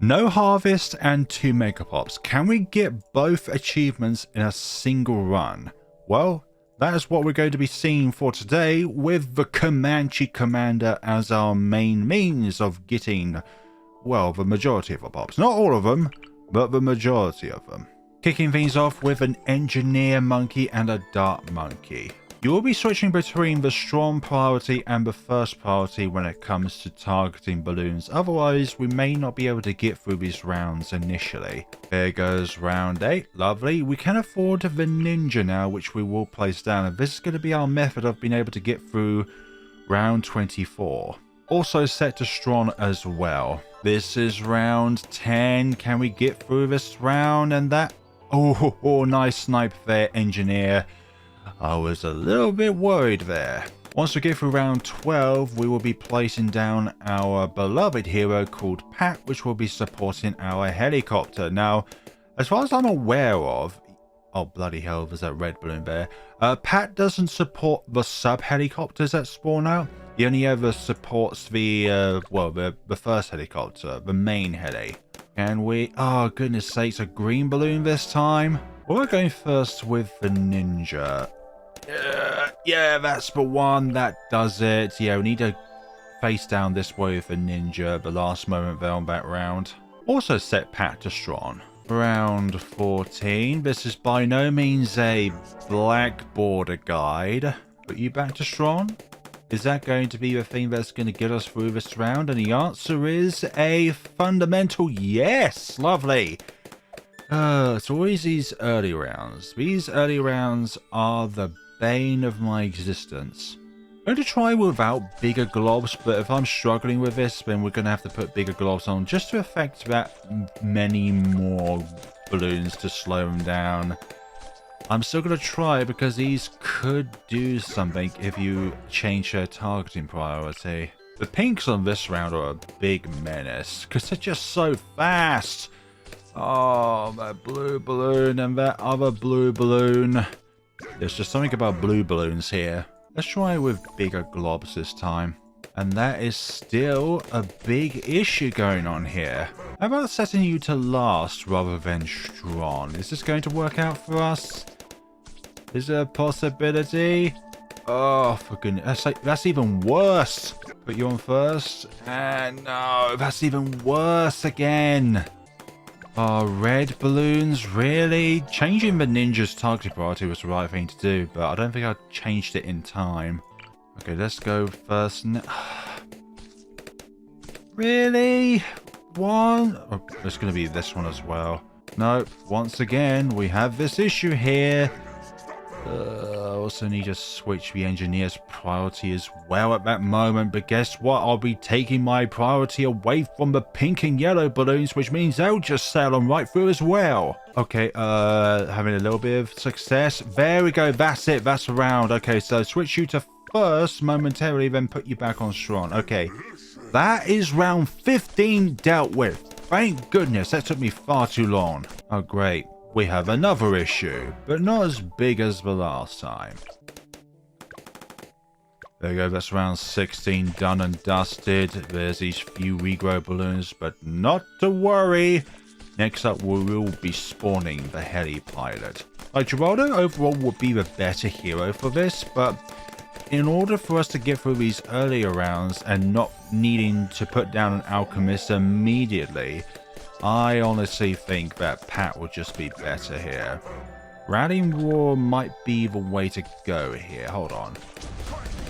No harvest and 2 megapops. Can we get both achievements in a single run? Well, that is what we're going to be seeing for today with the Comanche Commander as our main means of getting, well, the majority of the pops. Not all of them, but the majority of them. Kicking things off with an engineer monkey and a dart monkey. You will be switching between the strong priority and the first priority when it comes to targeting balloons, otherwise we may not be able to get through these rounds initially. There goes round 8, lovely. We can afford the ninja now, which we will place down, and this is going to be our method of being able to get through round 24. Also set to strong as well. This is round 10, can we get through this round? And that, oh nice snipe there, engineer. I was a little bit worried there. Once we get through round 12, we will be placing down our beloved hero called Pat, which will be supporting our helicopter. Now, as far as I'm aware of, oh bloody hell, there's that red balloon there. Pat doesn't support the sub-helicopters that spawn out. He only ever supports the, the first helicopter, the main heli. Can we, oh goodness sakes, a green balloon this time? We're going first with the ninja. Yeah, that's the one. That does it. Yeah, we need to face down this way with the ninja. The last moment there on that round. Also set Pat to strong. Round 14. This is by no means a black border guide. Put you back to strong. Is that going to be the thing that's going to get us through this round? And the answer is a fundamental yes. Lovely. It's always these early rounds. These early rounds are the bane of my existence. I'm going to try without bigger globs, but if I'm struggling with this, then we're going to have to put bigger globs on just to affect that many more balloons to slow them down. I'm still going to try because these could do something if you change their targeting priority. The pinks on this round are a big menace because they're just so fast. Oh, that blue balloon and that other blue balloon. There's just something about blue balloons here. Let's try with bigger globs this time. And that is still a big issue going on here. How about setting you to last rather than strong? Is this going to work out for us? Is there a possibility? Oh, for goodness. That's even worse. Put you on first. And no, that's even worse again. Oh, red balloons, really? Changing the ninja's targeting priority was the right thing to do, but I don't think I changed it in time. Okay, let's go first. Really? One? Oh, there's going to be this one as well. Nope, once again, we have this issue here. I also need to switch the engineer's priority as well at that moment, but guess what? I'll be taking my priority away from the pink and yellow balloons, which means they'll just sail on right through as well. Okay, having a little bit of success. There we go, that's it, that's the round. Okay, so switch you to first momentarily, then put you back on strong. Okay, that is round 15 dealt with. Thank goodness, that took me far too long. Oh, great. We have another issue, but not as big as the last time. There we go, that's round 16 done and dusted. There's these few regrow balloons, but not to worry. Next up, we will be spawning the Heli Pilot. Geraldo overall would be the better hero for this, but in order for us to get through these earlier rounds and not needing to put down an alchemist immediately, I honestly think that Pat will just be better here. Rallying Roar might be the way to go here. Hold on.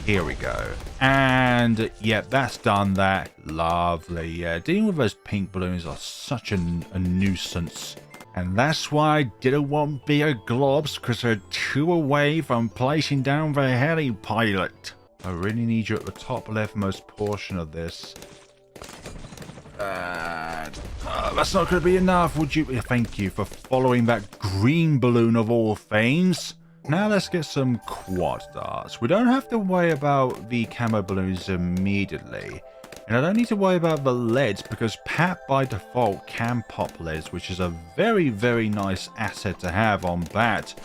Here we go. And, yeah, that's done that. Lovely. Yeah, dealing with those pink balloons are such a nuisance. And that's why I didn't want bigger globs, because they're too away from placing down the Heli Pilot. I really need you at the top leftmost portion of this. That's not going to be enough, would you? Thank you for following that green balloon of all things. Now let's get some quad darts. We don't have to worry about the camo balloons immediately. And I don't need to worry about the leads because Pat by default can pop leads, which is a very, very nice asset to have on Bat.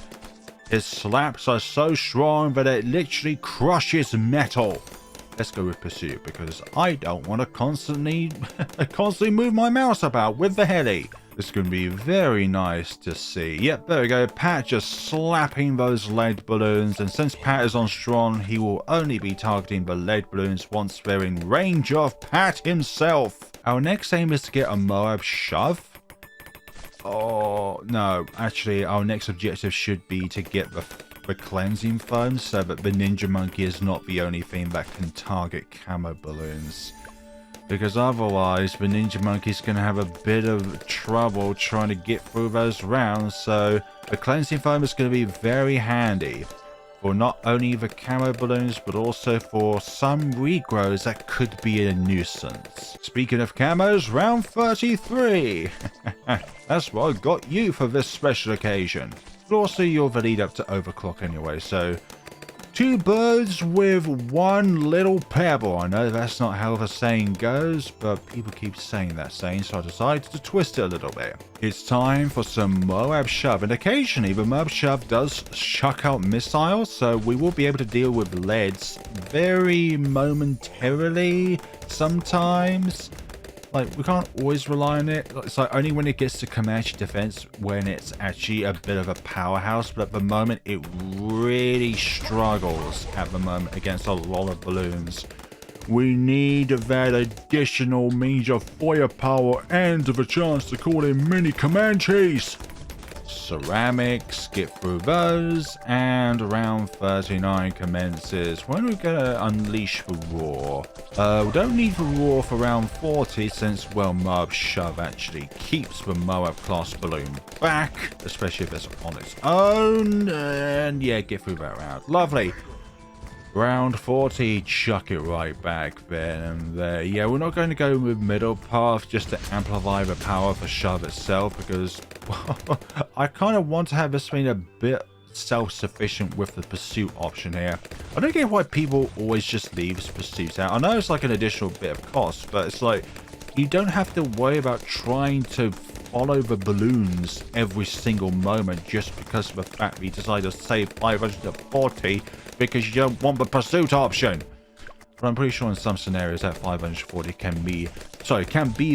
His slaps are so strong that it literally crushes metal. let's go with pursuit because I don't want to constantly move my mouse about with the heli. It's going to be very nice to see. Yep, there we go. Pat just slapping those lead balloons. And since Pat is on strong, he will only be targeting the lead balloons once they're in range of Pat himself. Our next aim is to get a Moab shove. Oh, no. Actually, our next objective should be to get the cleansing foam so that the Ninja Monkey is not the only thing that can target camo balloons. Because otherwise, the Ninja Monkey's going to have a bit of trouble trying to get through those rounds. So the cleansing foam is going to be very handy for not only the camo balloons, but also for some regrows that could be a nuisance. Speaking of camos, round 33. That's what I got you for this special occasion. But also you're the lead up to overclock anyway, so 2 birds with 1 little pebble. I know that's not how the saying goes, but people keep saying that saying, so I decided to twist it a little bit. It's time for some Moab shove, and occasionally the Moab shove does chuck out missiles, so we will be able to deal with leads very momentarily sometimes. Like, we can't always rely on it. It's like only when it gets to Comanche defense when it's actually a bit of a powerhouse. But at the moment, it really struggles at the moment against a lot of balloons. We need that additional means of firepower and the chance to call in mini Comanches. Ceramics, get through those, and round 39 commences. When are we gonna unleash the roar? We don't need the roar for round 40 since, well, Moab shove actually keeps the Moab class balloon back, especially if it's on its own. And yeah, get through that round. Lovely. Round 40, chuck it right back then and there. Yeah, we're not going to go with middle path just to amplify the power of the shove itself because well, I kind of want to have this thing a bit self-sufficient with the pursuit option here. I don't get why people always just leave pursuit out. I know it's like an additional bit of cost, but it's like you don't have to worry about trying to follow the balloons every single moment just because of the fact that you decide to save 540 because you don't want the pursuit option. But I'm pretty sure in some scenarios that 540 can be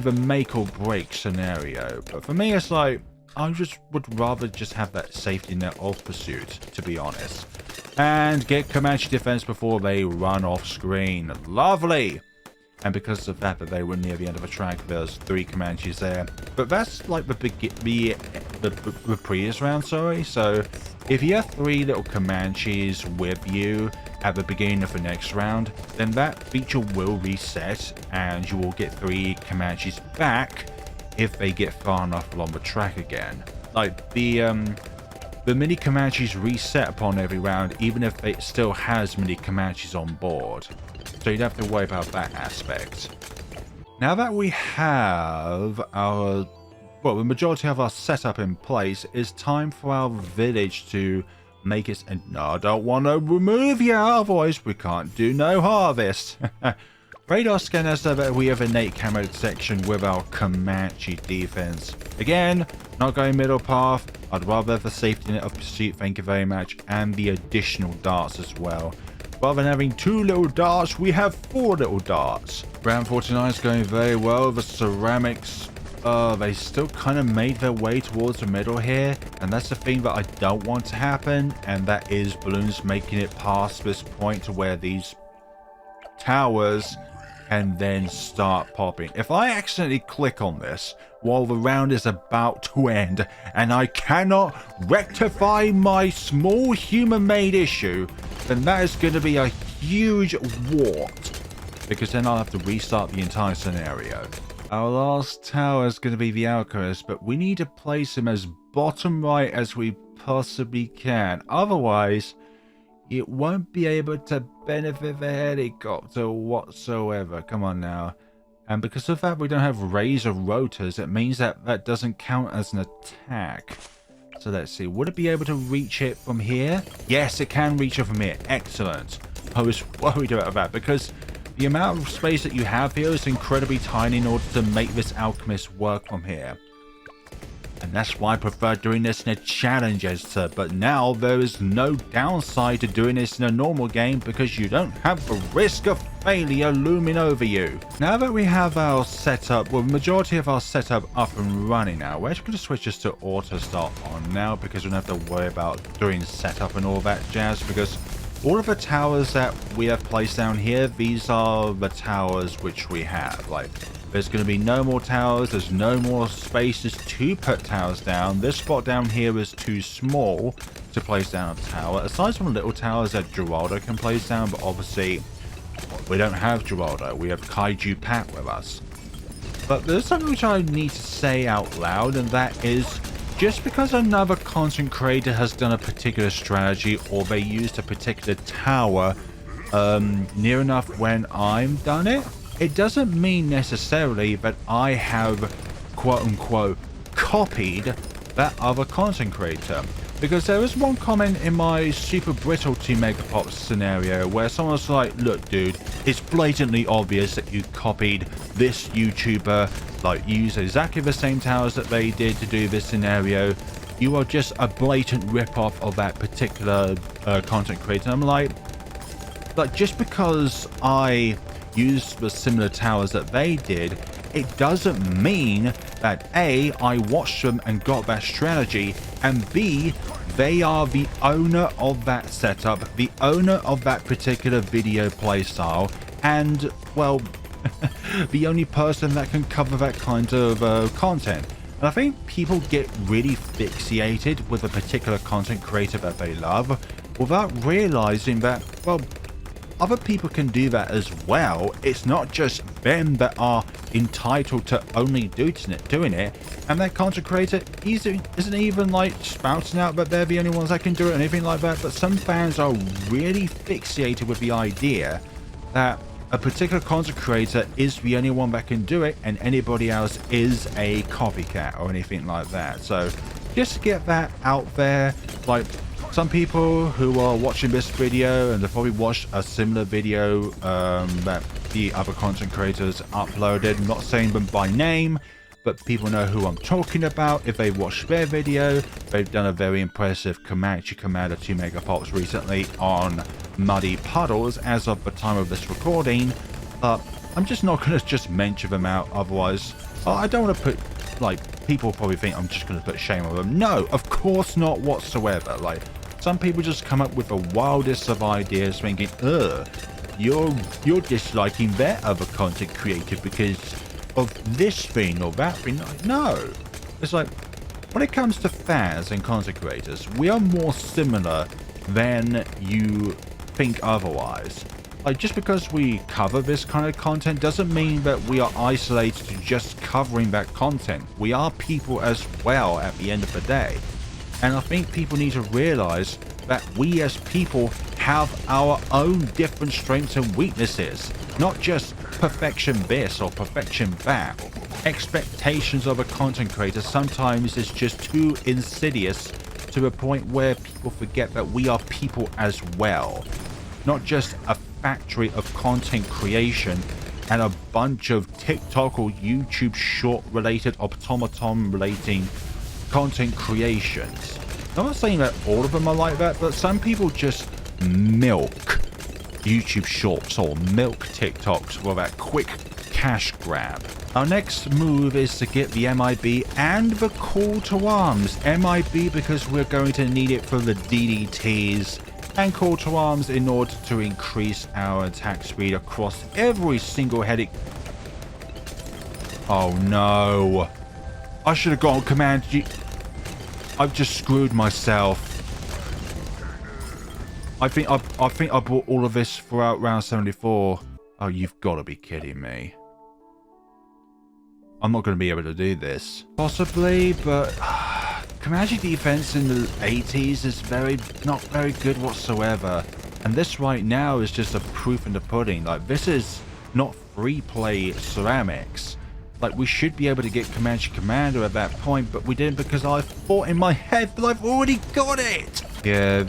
the make or break scenario. But for me, it's like I just would rather just have that safety net of pursuit, to be honest. And get Comanche defense before they run off screen. Lovely! And because of that they were near the end of the track, there's 3 Comanches there. But that's like the previous round, sorry. So if you have 3 little Comanches with you at the beginning of the next round, then that feature will reset and you will get 3 Comanches back if they get far enough along the track again. Like the mini Comanches reset upon every round, even if it still has mini Comanches on board. So you don't have to worry about that aspect. Now that we have our, well, the majority of our setup in place, it's time for our village to make its, and no, I don't want to remove you, otherwise we can't do no harvest. Radar scanner so that we have innate camo section with our Comanche defense. Again, not going middle path. I'd rather have the safety net of pursuit, thank you very much, and the additional darts as well. Rather than having 2 little darts, we have 4 little darts. Round 49 is going very well. The ceramics, they still kind of made their way towards the middle here. And that's the thing that I don't want to happen. And that is balloons making it past this point to where these towers can then start popping. If I accidentally click on this while the round is about to end and I cannot rectify my small human-made issue, then that is going to be a huge wart, because then I'll have to restart the entire scenario. Our last tower is going to be the alchemist, but we need to place him as bottom right as we possibly can. Otherwise, it won't be able to benefit the helicopter whatsoever. Come on now. And because of that we don't have razor rotors, it means that that doesn't count as an attack. So let's see, would it be able to reach it from here? Yes, it can reach it from here. Excellent. I was worried about that because the amount of space that you have here is incredibly tiny in order to make this alchemist work from here. And that's why I prefer doing this in a challenge editor. But now there is no downside to doing this in a normal game because you don't have the risk of failure looming over you. Now that we have our setup, well, the majority of our setup up and running now, we're just going to switch this to auto start on now because we don't have to worry about doing setup and all that jazz, because all of the towers that we have placed down here, these are the towers which we have. Like, there's going to be no more towers, there's no more spaces to put towers down. This spot down here is too small to place down a tower, aside from little towers that Geraldo can place down, but obviously we don't have Geraldo, we have Kaiju Pat with us. But there's something which I need to say out loud, and that is, just because another content creator has done a particular strategy or they used a particular tower near enough when I'm done it, it doesn't mean necessarily that I have quote-unquote copied that other content creator. Because there was one comment in my Super Brittle Team Megapops scenario where someone was like, look dude, it's blatantly obvious that you copied this YouTuber, like you used exactly the same towers that they did to do this scenario. You are just a blatant rip-off of that particular content creator. And I'm like, just because I used the similar towers that they did, it doesn't mean that A, I watched them and got that strategy, and B, they are the owner of that setup, the owner of that particular video playstyle, and, well, the only person that can cover that kind of content. And I think people get really fixated with a particular content creator that they love without realizing that, well, other people can do that as well. It's not just them that are entitled to only doing it, and that content creator isn't even like spouting out that they're the only ones that can do it or anything like that. But some fans are really fixated with the idea that a particular content creator is the only one that can do it and anybody else is a copycat or anything like that. So just to get that out there, like, some people who are watching this video and they've probably watched a similar video that the other content creators uploaded, I'm not saying them by name, but people know who I'm talking about. If they've watched their video, they've done a very impressive Comanche Commander 2 Megapops recently on muddy puddles as of the time of this recording. I'm just not going to just mention them out, otherwise I don't want to put, like, people probably think I'm just going to put shame on them. No, of course not whatsoever. Like, some people just come up with the wildest of ideas thinking, you're disliking that other content creator because of this thing or that thing. No. It's like, when it comes to fans and content creators, we are more similar than you think otherwise. Like, just because we cover this kind of content doesn't mean that we are isolated to just covering that content. We are people as well at the end of the day. And I think people need to realize that we as people have our own different strengths and weaknesses. Not just perfection this or perfection that. Expectations of a content creator sometimes is just too insidious to the point where people forget that we are people as well. Not just a factory of content creation and a bunch of TikTok or YouTube short related automaton relating content creations. I'm not saying that all of them are like that, but some people just milk YouTube shorts or milk TikToks for that quick cash grab. Our next move is to get the MIB and the call to arms. MIB because we're going to need it for the DDTs, and call to arms in order to increase our attack speed across every single heading. Oh no. I should have gone Command G. I've just screwed myself. I think I bought all of this throughout round 74. Oh, you've got to be kidding me. I'm not going to be able to do this. Possibly, but Comanche defense in the 80s is not very good whatsoever. And this right now is just a proof in the pudding. Like, this is not free play ceramics. Like, we should be able to get Comanche Commander at that point, but we didn't because I thought in my head, but I've already got it! Yeah,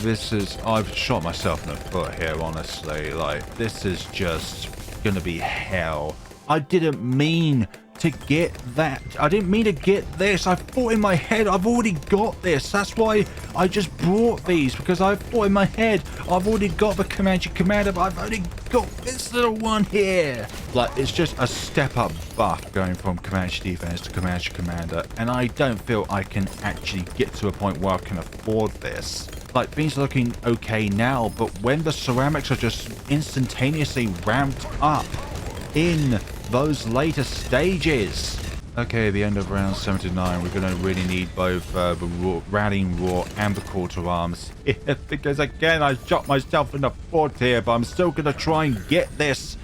I've shot myself in the foot here, honestly. Like, this is just gonna be hell. I didn't mean to get that. I didn't mean to get this. I thought in my head, I've already got this. That's why I just brought these, because I thought in my head, I've already got the Comanche Commander, but I've only got this little one here. Like, it's just a step up buff going from Comanche Defense to Comanche Commander, and I don't feel I can actually get to a point where I can afford this. Like, things are looking okay now, but when the ceramics are just instantaneously ramped up in those later stages. Okay, the end of round 79, we're going to really need both the rallying roar and the call to arms. Because again, I shot myself in the foot here, but I'm still going to try and get this.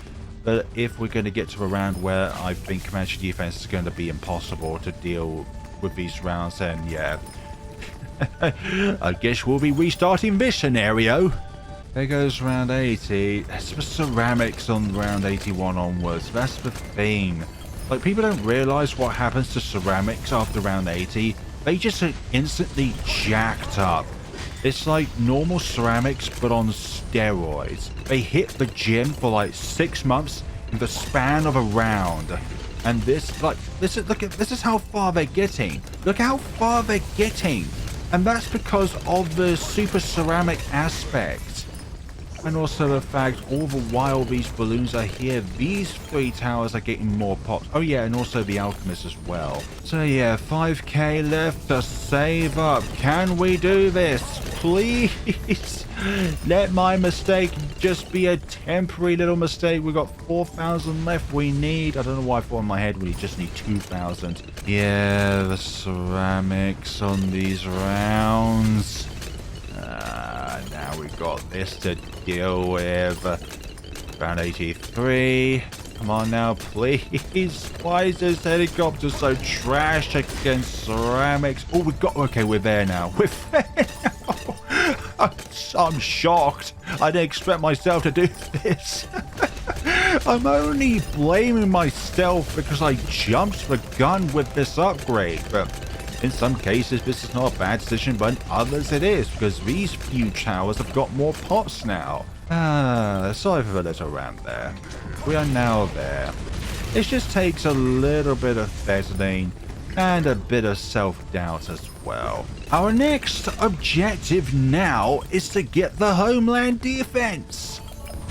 But if we're going to get to a round where I think Comanche Defense is going to be impossible to deal with these rounds, then yeah. I guess we'll be restarting this scenario. There goes round 80. That's the ceramics on round 81 onwards. That's the thing. Like, people don't realize what happens to ceramics after round 80. They just are instantly jacked up. It's like normal ceramics, but on steroids. They hit the gym for like 6 months in the span of a round. And this, like, this is how far they're getting. Look how far they're getting. And that's because of the super ceramic aspect. And also the fact all the while these balloons are here, these 3 towers are getting more pops. Oh yeah, and also the alchemist as well. So yeah, 5k left to save up. Can we do this? Please let my mistake just be a temporary little mistake. We've got 4,000 left we need. I don't know why I thought in my head we just need 2,000. Yeah, the ceramics on these rounds. Now we've got this to deal with. Round 83. Come on now, please. Why is this helicopter so trash against ceramics? Oh, we've got... Okay, we're there now. We're there now. I'm shocked. I didn't expect myself to do this. I'm only blaming myself because I jumped the gun with this upgrade, but... in some cases, this is not a bad decision, but in others it is, because these few towers have got more pops now. Sorry for the little rant there. We are now there. It just takes a little bit of Vaseline and a bit of self-doubt as well. Our next objective now is to get the homeland defense.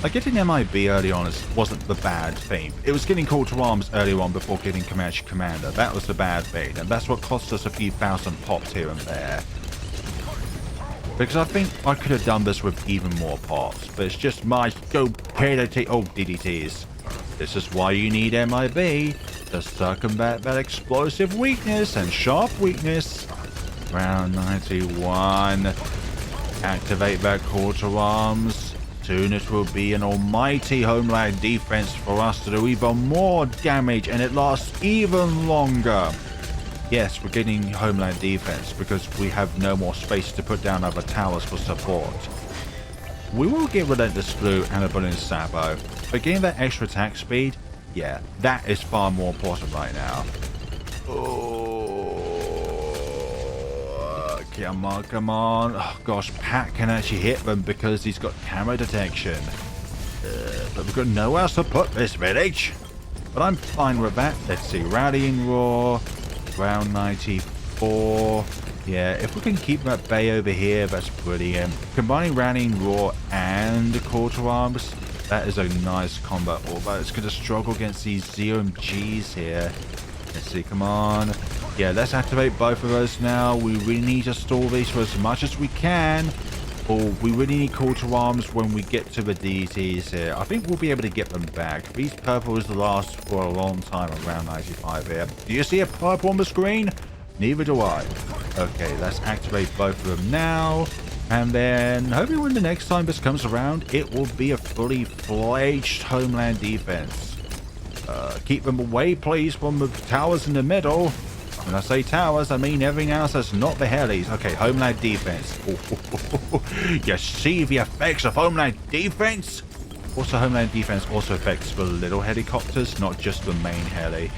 Like, getting MIB early on wasn't the bad thing. It was getting call to arms early on before getting Comanche Commander. That was the bad thing, and that's what cost us a few thousand pops here and there. Because I think I could have done this with even more pops, but it's just my stupidity. Oh, DDTs. This is why you need MIB, to circumvent that explosive weakness and sharp weakness. Round 91. Activate that call to arms. Soon it will be an almighty homeland defense for us to do even more damage, and it lasts even longer. Yes, we're getting homeland defense because we have no more space to put down other towers for support. We will get Relentless Blue and a Balloon Sabo, but getting that extra attack speed, yeah, that is far more important right now. Oh, come on, come on. Oh gosh, Pat can actually hit them because he's got camera detection. But we've got nowhere else to put this village. But I'm fine with that. Let's see, Rallying Roar, round 94. Yeah, if we can keep that bay over here, that's brilliant. Combining Rallying Roar and Call to Arms, that is a nice combat, although it's going to struggle against these ZMGs here. Let's see, come on. Yeah, let's activate both of those now. We really need to stall these for as much as we can. Or we really need Call to Arms when we get to the DTs here. I think we'll be able to get them back. These purples last for a long time around 95 here. Do you see a purple on the screen? Neither do I. Okay, let's activate both of them now. And then, hopefully when the next time this comes around, it will be a fully fledged homeland defense. Keep them away, please, from the towers in the middle. When I say towers, I mean everything else that's not the helis. Okay, homeland defense. You see the effects of homeland defense? Also, homeland defense also affects the little helicopters, not just the main heli.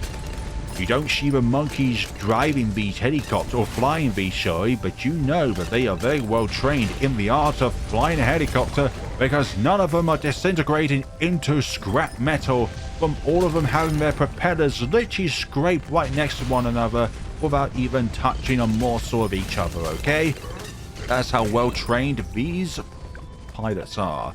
You don't see the monkeys driving these helicopters or flying these, sorry, but you know that they are very well trained in the art of flying a helicopter because none of them are disintegrating into scrap metal from all of them having their propellers literally scraped right next to one another without even touching a morsel of each other, okay? That's how well trained these pilots are.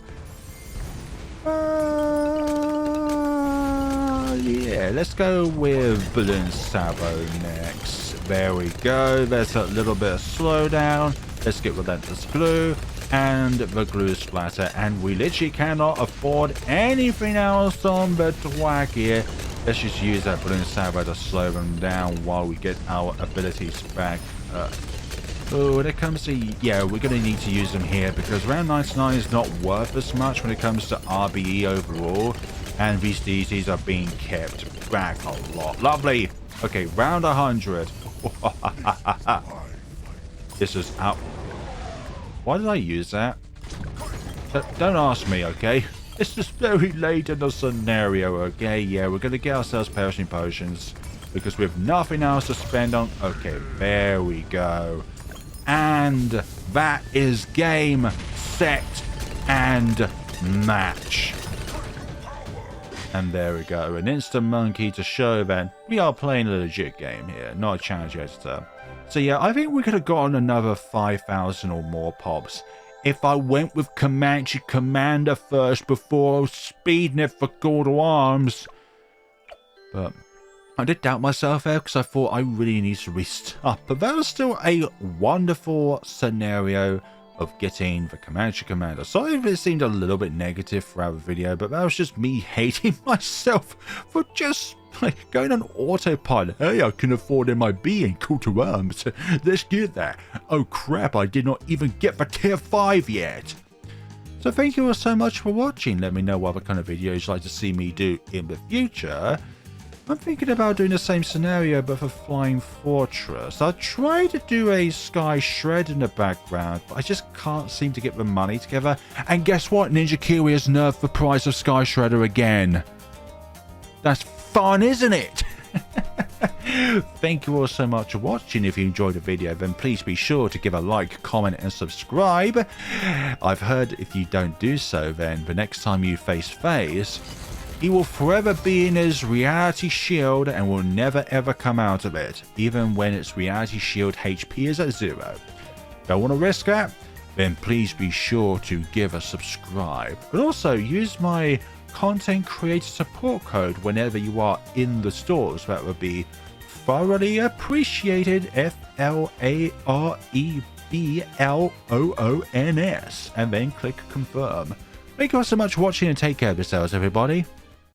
Yeah, let's go with Balloon Sabo next. There we go. There's a little bit of slowdown. Let's get Relentless Glue and the Glue Splatter. And we literally cannot afford anything else on the track here. Let's just use that Balloon Sabo to slow them down while we get our abilities back. Oh, when it comes to... Yeah, we're going to need to use them here because round 99 is not worth as much when it comes to RBE overall. And these DCs are being kept back a lot. Lovely. Okay, round 100. This is up. Why did I use that? Don't ask me, okay? It's just very late in the scenario, okay? Yeah, we're going to get ourselves perishing potions because we have nothing else to spend on. Okay, there we go. And that is game, set, and match. And there we go. An instant monkey to show that we are playing a legit game here, not a challenge editor. So yeah, I think we could have gotten another 5,000 or more pops if I went with Comanche Commander first before speeding it for Call to Arms. But I did doubt myself there because I thought I really need to restart. But that was still a wonderful scenario of getting the Comanche Commander. Sorry if it seemed a little bit negative throughout the video, but that was just me hating myself for just like going on autopilot. Hey, I can afford MIB and Call to Arms. Let's get that. Oh crap, I did not even get the tier 5 yet. So thank you all so much for watching. Let me know what other kind of videos you'd like to see me do in the future. I'm thinking about doing the same scenario but for Flying Fortress. I tried to do a Sky Shred in the background, but I just can't seem to get the money together. And guess what? Ninja Kiwi has nerfed the price of Sky Shredder again. That's fun, isn't it? Thank you all so much for watching. If you enjoyed the video, then please be sure to give a like, comment, and subscribe. I've heard if you don't do so, then the next time you face FaZe, he will forever be in his reality shield and will never ever come out of it, even when its reality shield HP is at 0. Don't want to risk that? Then please be sure to give a subscribe. But also use my content creator support code whenever you are in the stores. That would be thoroughly appreciated. FLAREBLOONS. And then click confirm. Thank you all so much for watching and take care of yourselves, everybody.